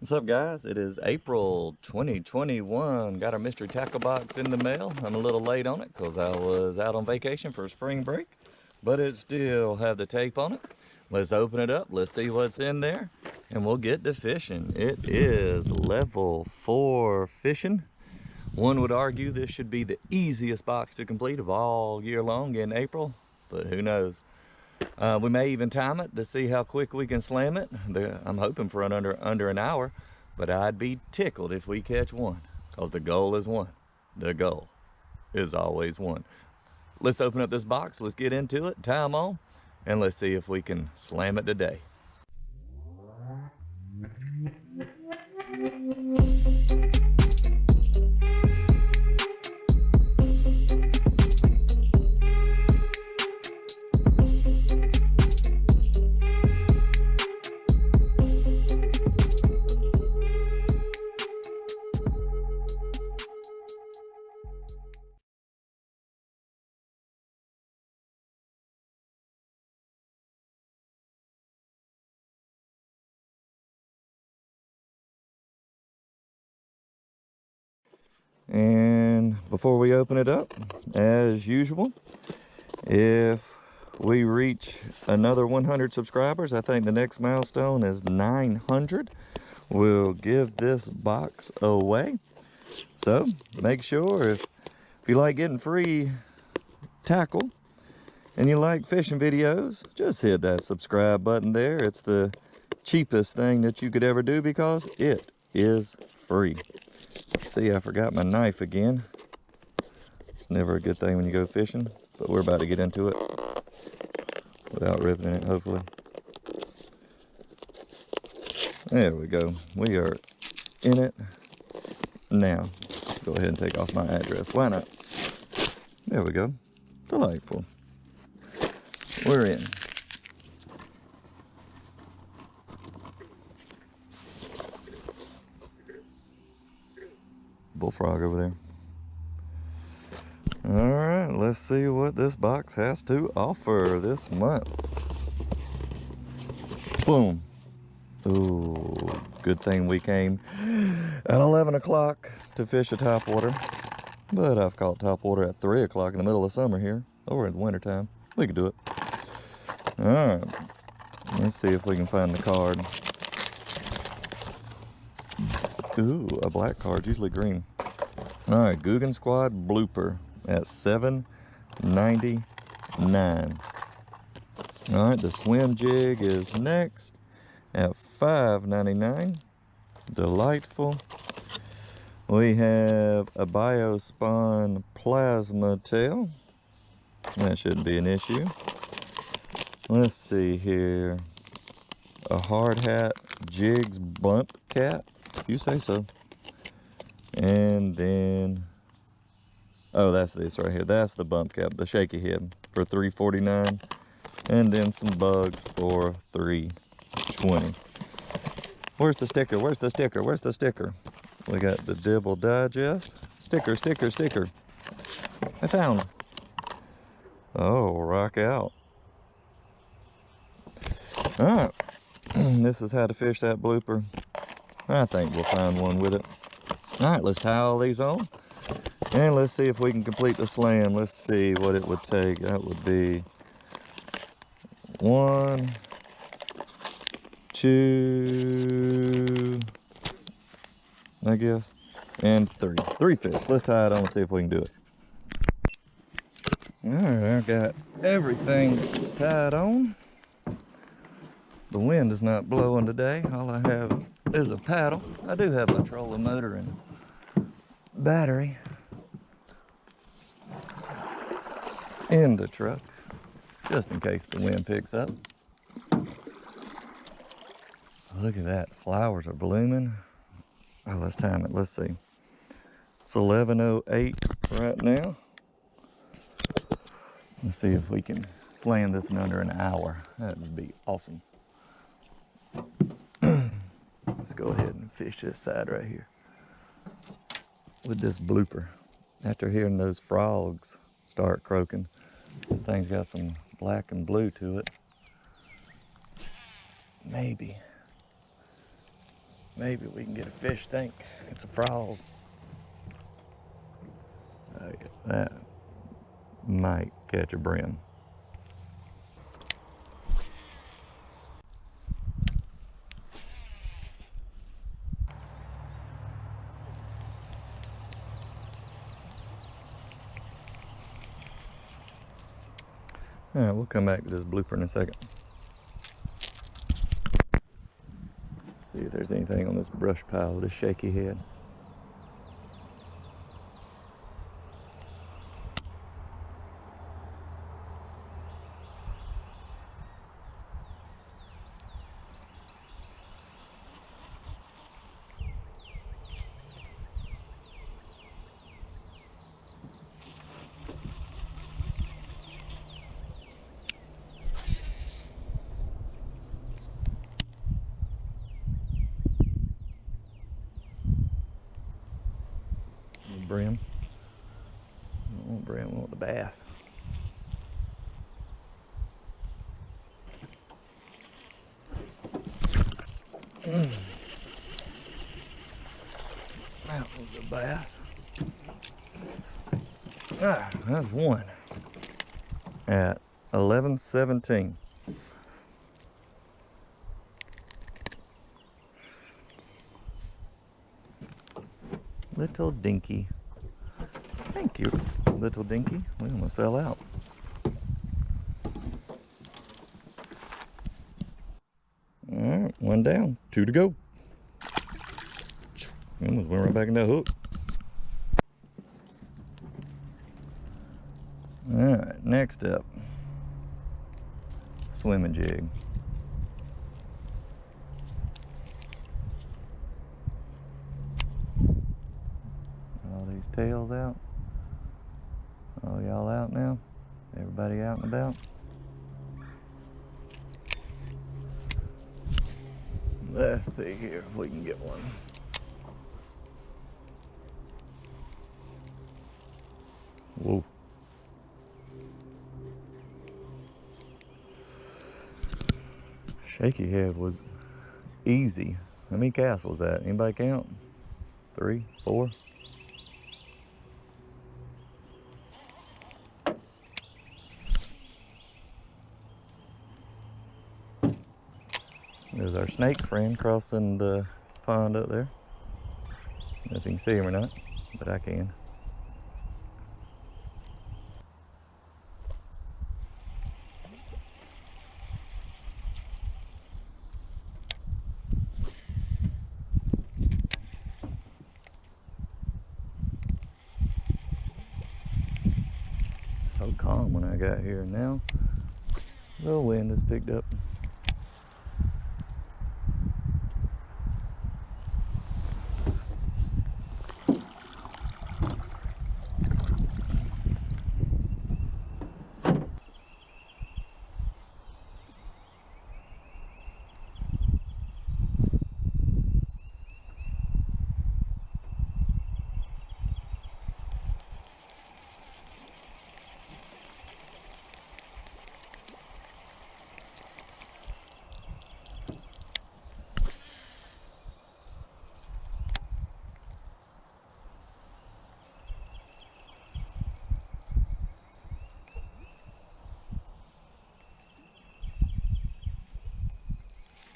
What's up, guys? It is April 2021. Got our mystery tackle box in the mail. I'm a little late on it because I was out on vacation for spring break, but it still have the tape on it. Let's open it up. Let's see what's in there, and we'll get to fishing. It is level 4 fishing. One would argue this should be the easiest box to complete of all year long in April, but who knows? We may even time it to see how quick we can slam it. I'm hoping for under an hour, but I'd be tickled if we catch one, because the goal is one. The goal is always one. Let's open up this box, let's get into it, tie them on, and let's see if we can slam it today. And before we open it up, as usual, if we reach another 100 subscribers, I think the next milestone is 900, we'll give this box away. So make sure if you like getting free tackle and you like fishing videos, just hit that subscribe button there. It's the cheapest thing that you could ever do because it is free. See, I forgot my knife again. It's never a good thing when you go fishing, but we're about to get into it without ripping it, hopefully. There we go. We are in it now. Go ahead and take off my address. Why not? There we go. Delightful. We're in. Bullfrog over there. All right, let's see what this box has to offer this month. Boom. Ooh, good thing we came at 11 o'clock to fish a topwater. But I've caught topwater at 3 o'clock in the middle of summer here, or in the winter time. We could do it. All right, let's see if we can find the card. Ooh, a black card, usually green. All right, Googan Squad blooper at $7.99. All right, the swim jig is next at $5.99. Delightful. We have a Biospon plasma tail. That shouldn't be an issue. Let's see here. A hard hat jigs bump cat. You say so. And then, oh, that's this right here. That's the bump cap, the shaky head for $3.49. And then some bugs for $3.20. Where's the sticker? Where's the sticker? Where's the sticker? We got the Dibble Digest. Sticker, sticker, sticker. I found it. Oh, rock out. All right. This is how to fish that blooper. I think we'll find one with it. All right, let's tie all these on. And let's see if we can complete the slam. Let's see what it would take. That would be 1, 2, I guess, and 3. 3 fish. Let's tie it on and see if we can do it. All right, I got everything tied on. The wind is not blowing today. All I have is a paddle. I do have a trolling motor and battery in the truck, just in case the wind picks up. Look at that, flowers are blooming. Oh, let's time it, let's see. It's 11:08 right now. Let's see if we can slam this in under an hour. That would be awesome. Let's go ahead and fish this side right here with this blooper. After hearing those frogs start croaking, this thing's got some black and blue to it. Maybe. Maybe we can get a fish tank. It's a frog. That might catch a brim. All right, we'll come back to this blooper in a second. See if there's anything on this brush pile with a shaky head. Brim. I don't want brim, I want the bass. That was the bass. Ah, that's one at 11:17. Little dinky. Thank you, little dinky. We almost fell out. All right, one down, two to go. Almost went right back in that hook. All right, next up, swimming jig. All these tails out. All y'all out now? Everybody out and about? Let's see here if we can get one. Whoa. Shaky head was easy. How many casts was that? Anybody count? 3, 4? There's our snake friend crossing the pond up there. I don't know if you can see him or not, but I can. So calm when I got here. Now the wind has picked up.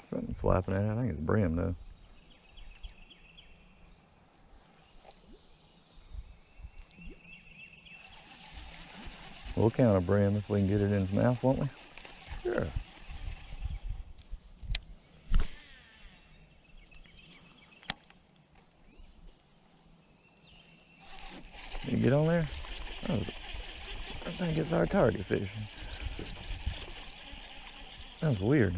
Something swiping at it. I think it's brim though. We'll count a brim if we can get it in his mouth, won't we? Sure. You get on there? I think it's our target fish. That was weird.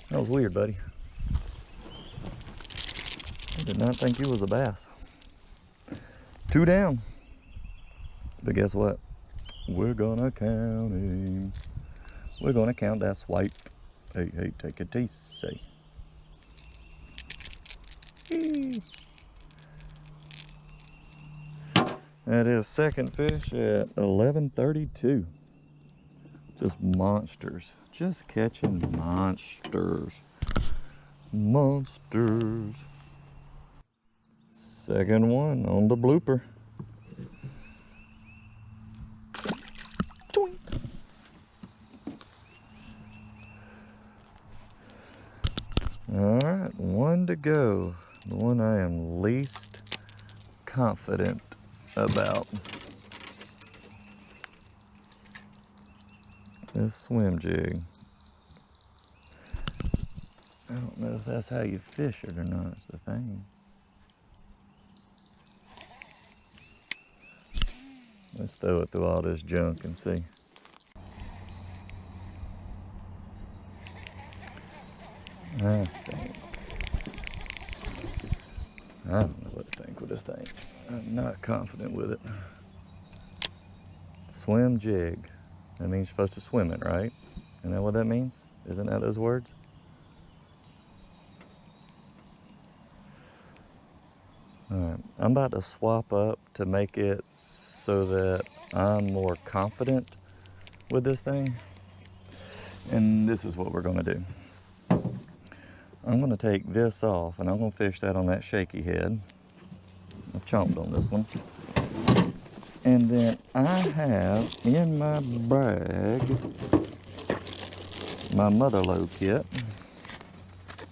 That was weird, buddy. I did not think you was a bass. 2 down. But guess what? We're gonna count him. We're gonna count that swipe. Hey, hey, take it easy. That is second fish at 11:32. Just monsters. Just catching monsters. monsters. Second one on the blooper. Twink. All right, one to go. The one I am least confident about. This swim jig. I don't know if that's how you fish it or not, it's the thing. Let's throw it through all this junk and see. I don't know what to think with this thing. I'm not confident with it. Swim jig. That means you're supposed to swim it, right? Isn't that what that means? Isn't that those words? All right, I'm about to swap up to make it so that I'm more confident with this thing. And this is what we're gonna do. I'm gonna take this off and I'm gonna fish that on that shaky head. I chomped on this one. And then I have in my bag my mother lode kit.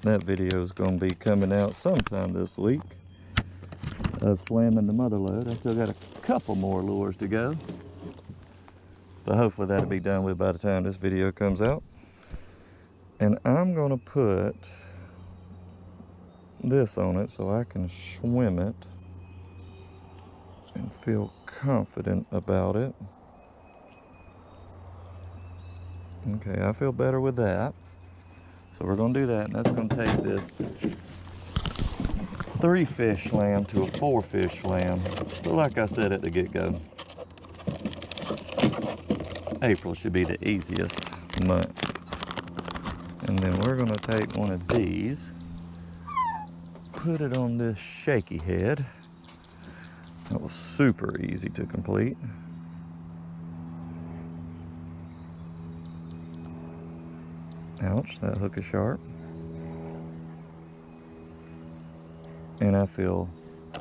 That video is gonna be coming out sometime this week of slamming the mother lode. I still got a couple more lures to go, but hopefully that'll be done with by the time this video comes out. And I'm gonna put this on it so I can swim it and feel confident about it. Okay, I feel better with that. So we're gonna do that, and that's gonna take this 3-fish slam to a 4-fish slam. But like I said at the get-go, April should be the easiest month. And then we're gonna take one of these, put it on this shaky head. That was super easy to complete. Ouch, that hook is sharp. And I feel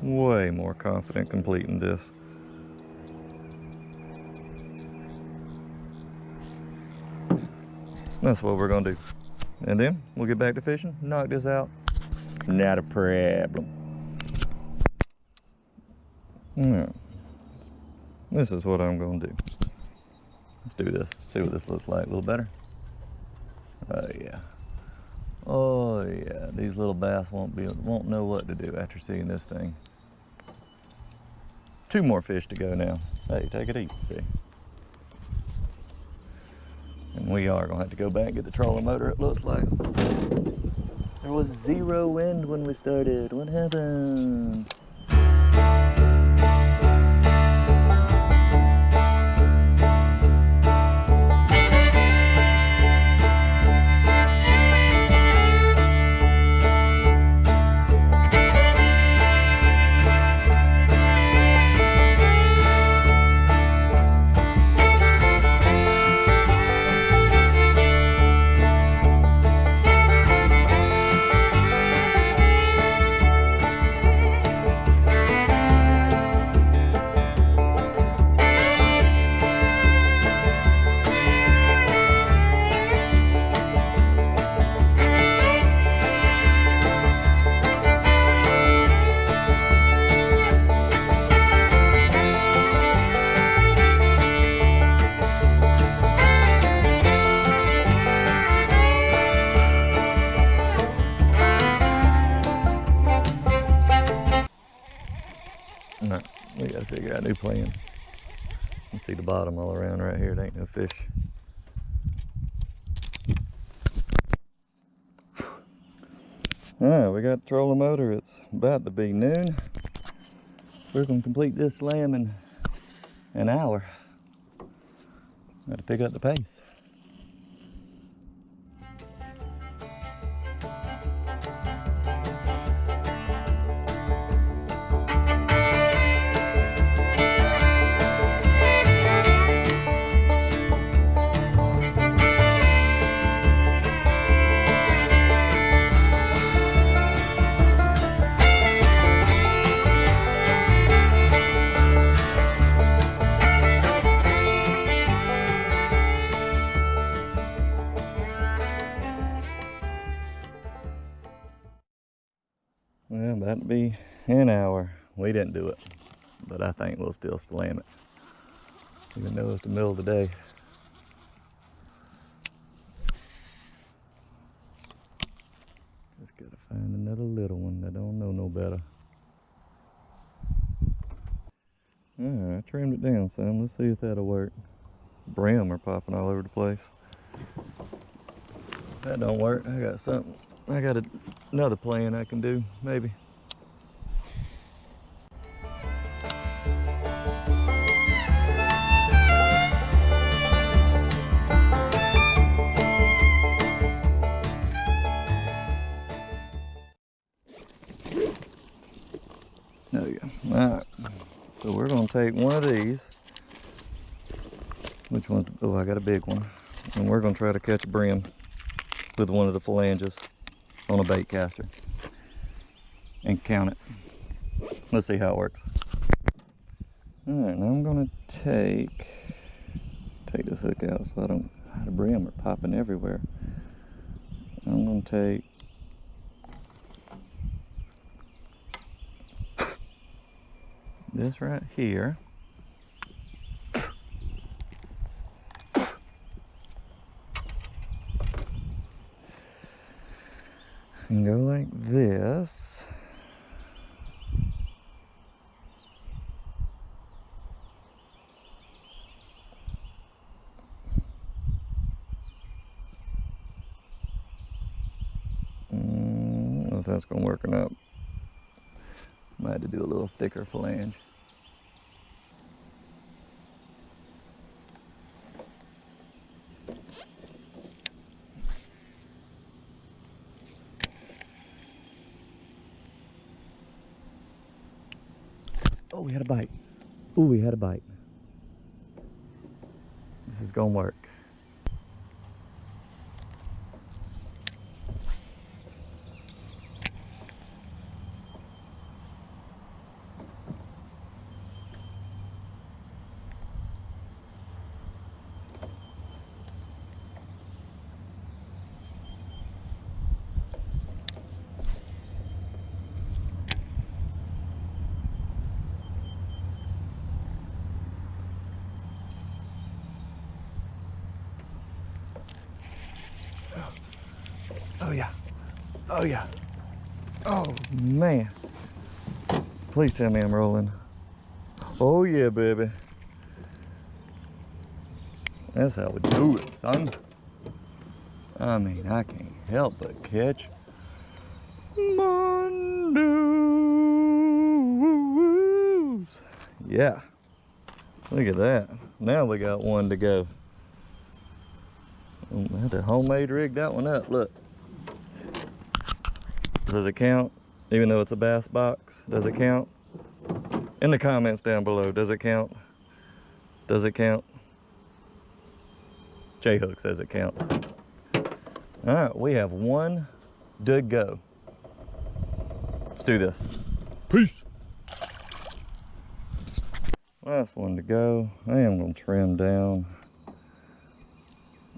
way more confident completing this. That's what we're gonna do. And then we'll get back to fishing, knock this out. Not a problem. Yeah. This is what I'm gonna do. Let's do this. See what this looks like. A little better. Oh yeah. Oh yeah. These little bass won't know what to do after seeing this thing. 2 more fish to go now. Hey, take it easy. And we are gonna have to go back and get the trolling motor, it looks like. There was 0 wind when we started. What happened? No, we gotta figure out a new plan. You can see the bottom all around right here. It ain't no fish. All right, we got the trolling motor. It's about to be noon. We're gonna complete this slam in an hour. Gotta pick up the pace. Well, about to be an hour. We didn't do it, but I think we'll still slam it, even though it's the middle of the day. Just gotta find another little one that don't know no better. Alright, I trimmed it down some. Let's see if that'll work. Brim are popping all over the place. If that don't work, I got something. I got another plan I can do, maybe. There we go. Alright. So we're gonna take one of these. Which one? Oh, I got a big one. And we're gonna try to catch a brim with one of the phalanges on a bait caster and count it. Let's see how it works. Alright, now I'm gonna take this hook out so I don't, the brim are popping everywhere. I'm gonna take this right here. And go like this. I don't know if that's gonna work or not. Might have to do a little thicker flange. Oh, we had a bite. Oh, we had a bite. This is gonna work. Oh yeah. Oh yeah. Oh man. Please tell me I'm rolling. Oh yeah, baby. That's how we do it, son. I mean, I can't help but catch Mondoos. Yeah. Look at that. Now we got one to go. I had to homemade rig that one up. Look. Does it count? Even though it's a bass box, does it count? In the comments down below, does it count? Does it count? J-Hook says it counts. All right, we have one to go. Let's do this. Peace. Last one to go. I am gonna trim down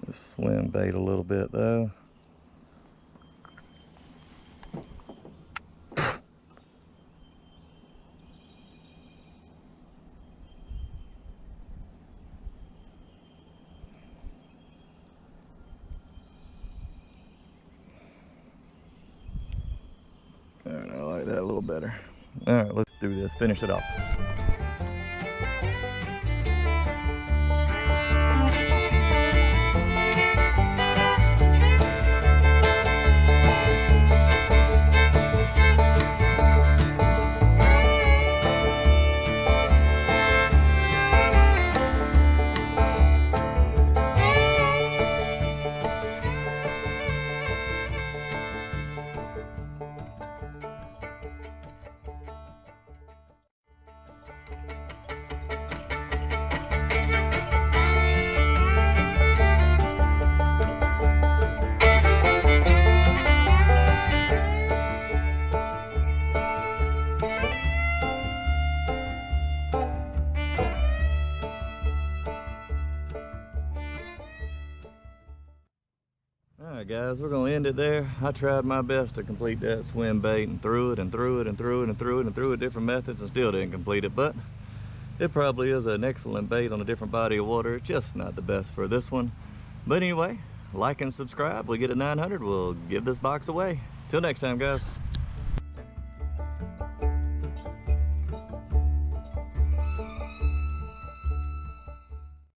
this swim bait a little bit though. All right, I like that a little better. All right, let's do this, finish it off. guys, we're gonna end it there. I tried my best to complete that swim bait and threw it and threw it and threw it and threw it and threw it different methods and still didn't complete it, but it probably is an excellent bait on a different body of water. It's just not the best for this one. But anyway, like and subscribe. We get to 900, we'll give this box away. Till next time, guys.